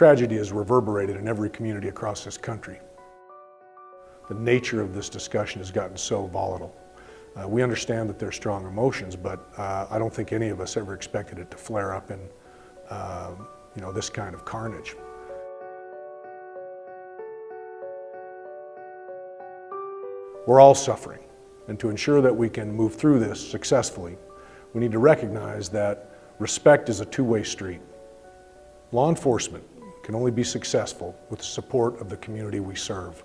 tragedy is reverberated in every community across this country. The nature of this discussion has gotten so volatile. We understand that there's strong emotions, but I don't think any of us ever expected it to flare up in this kind of carnage. We're all suffering, and to ensure that we can move through this successfully, we need to recognize that respect is a two-way street. Law enforcement can only be successful with the support of the community we serve.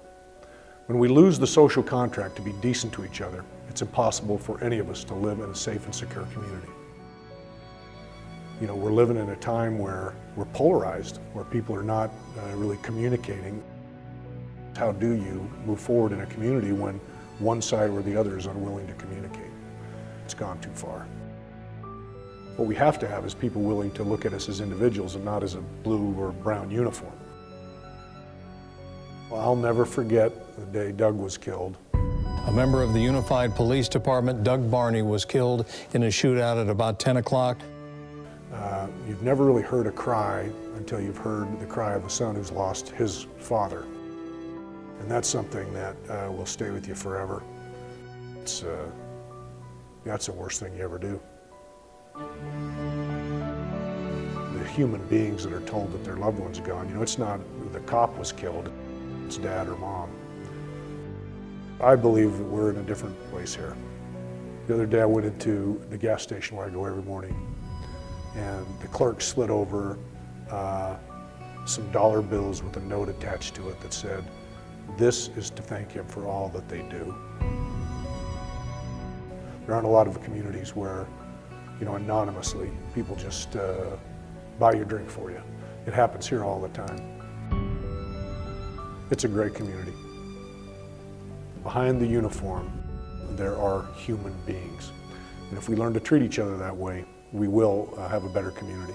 When we lose the social contract to be decent to each other, it's impossible for any of us to live in a safe and secure community. We're living in a time where we're polarized, where people are not really communicating. How do you move forward in a community when one side or the other is unwilling to communicate? It's gone too far. What we have to have is people willing to look at us as individuals and not as a blue or brown uniform. Well, I'll never forget the day Doug was killed. A member of the Unified Police Department, Doug Barney, was killed in a shootout at about 10 o'clock. You've never really heard a cry until you've heard the cry of a son who's lost his father. And that's something that will stay with you forever. That's the worst thing you ever do. The human beings that are told that their loved one's gone, it's not the cop was killed, it's dad or mom. I believe that we're in a different place here. The other day I went into the gas station where I go every morning, and the clerk slid over some dollar bills with a note attached to it that said, "This is to thank him for all that they do." There aren't a lot of communities where, anonymously, people just buy your drink for you. It happens here all the time. It's a great community. Behind the uniform, there are human beings. And if we learn to treat each other that way, we will have a better community.